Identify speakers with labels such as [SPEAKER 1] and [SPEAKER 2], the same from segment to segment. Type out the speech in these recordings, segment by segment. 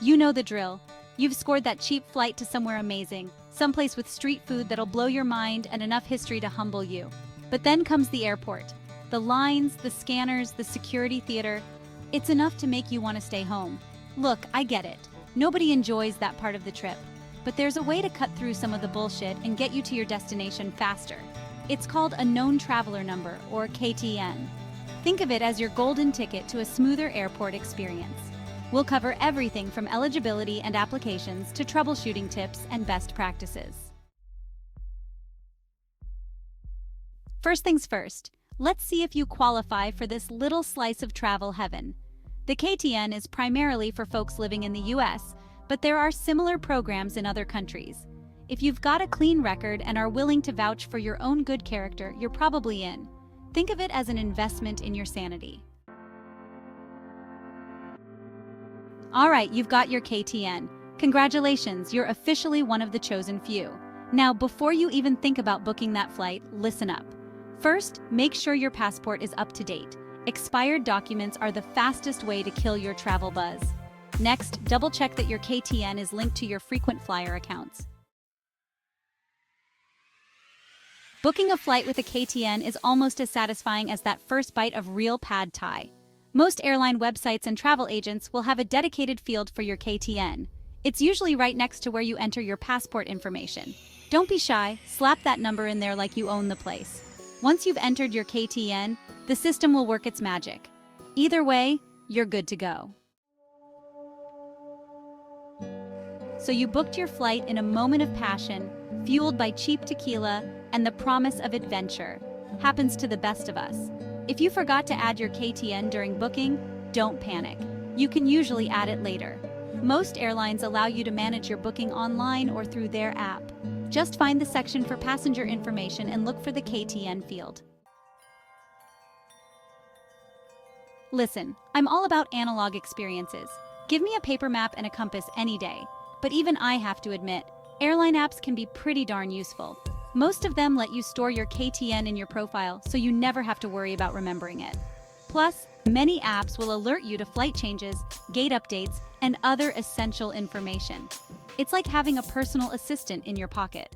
[SPEAKER 1] You know the drill. You've scored that cheap flight to somewhere amazing, someplace with street food that'll blow your mind and enough history to humble you. But then comes the airport. The lines, the scanners, the security theater. It's enough to make you want to stay home. Look, I get it. Nobody enjoys that part of the trip. But there's a way to cut through some of the bullshit and get you to your destination faster. It's called a known traveler number, or KTN. Think of it as your golden ticket to a smoother airport experience. We'll cover everything from eligibility and applications to troubleshooting tips and best practices. First things first, let's see if you qualify for this little slice of travel heaven. The KTN is primarily for folks living in the US, but there are similar programs in other countries. If you've got a clean record and are willing to vouch for your own good character, you're probably in. Think of it as an investment in your sanity. All right, you've got your KTN. Congratulations, you're officially one of the chosen few. Now, before you even think about booking that flight, listen up. First, make sure your passport is up to date. Expired documents are the fastest way to kill your travel buzz. Next, double-check that your KTN is linked to your frequent flyer accounts. Booking a flight with a KTN is almost as satisfying as that first bite of real pad thai. Most airline websites and travel agents will have a dedicated field for your KTN. It's usually right next to where you enter your passport information. Don't be shy, slap that number in there like you own the place. Once you've entered your KTN, the system will work its magic. Either way, you're good to go. So you booked your flight in a moment of passion, fueled by cheap tequila and the promise of adventure. Happens to the best of us. If you forgot to add your KTN during booking, don't panic. You can usually add it later. Most airlines allow you to manage your booking online or through their app. Just find the section for passenger information and look for the KTN field. Listen, I'm all about analog experiences. Give me a paper map and a compass any day. But even I have to admit, airline apps can be pretty darn useful. Most of them let you store your KTN in your profile, so you never have to worry about remembering it. Plus, many apps will alert you to flight changes, gate updates, and other essential information. It's like having a personal assistant in your pocket.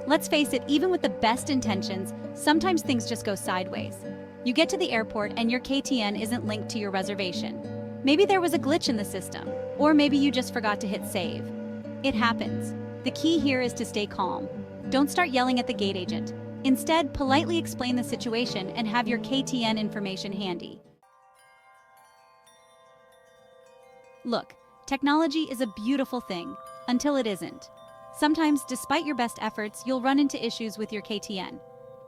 [SPEAKER 1] Let's face it, even with the best intentions, sometimes things just go sideways. You get to the airport and your KTN isn't linked to your reservation. Maybe there was a glitch in the system, or maybe you just forgot to hit save. It happens. The key here is to stay calm. Don't start yelling at the gate agent. Instead, politely explain the situation and have your KTN information handy. Look, technology is a beautiful thing, until it isn't. Sometimes, despite your best efforts, you'll run into issues with your KTN.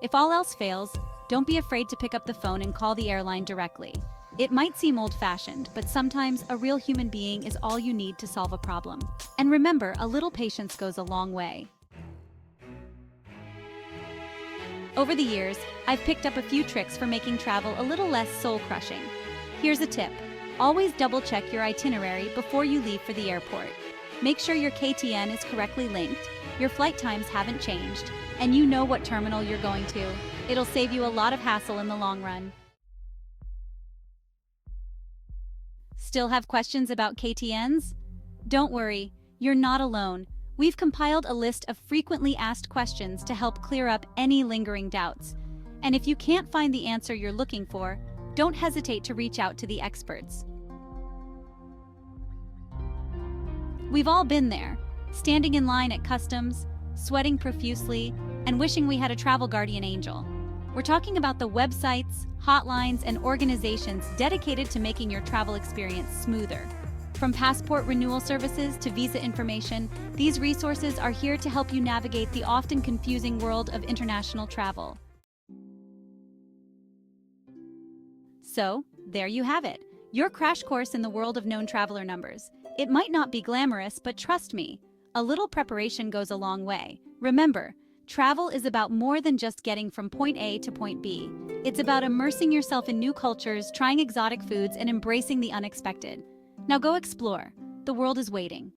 [SPEAKER 1] If all else fails, don't be afraid to pick up the phone and call the airline directly. It might seem old-fashioned, but sometimes a real human being is all you need to solve a problem. And remember, a little patience goes a long way. Over the years, I've picked up a few tricks for making travel a little less soul-crushing. Here's a tip. Always double-check your itinerary before you leave for the airport. Make sure your KTN is correctly linked, your flight times haven't changed, and you know what terminal you're going to. It'll save you a lot of hassle in the long run. Still have questions about KTNs? Don't worry, you're not alone. We've compiled a list of frequently asked questions to help clear up any lingering doubts. And if you can't find the answer you're looking for, don't hesitate to reach out to the experts. We've all been there, standing in line at customs, sweating profusely, and wishing we had a travel guardian angel. We're talking about the websites, hotlines, and organizations dedicated to making your travel experience smoother. From passport renewal services to visa information, these resources are here to help you navigate the often confusing world of international travel. So, there you have it, your crash course in the world of known traveler numbers. It might not be glamorous, but trust me, a little preparation goes a long way. Remember, travel is about more than just getting from point A to point B. It's about immersing yourself in new cultures, trying exotic foods, and embracing the unexpected. Now go explore. The world is waiting.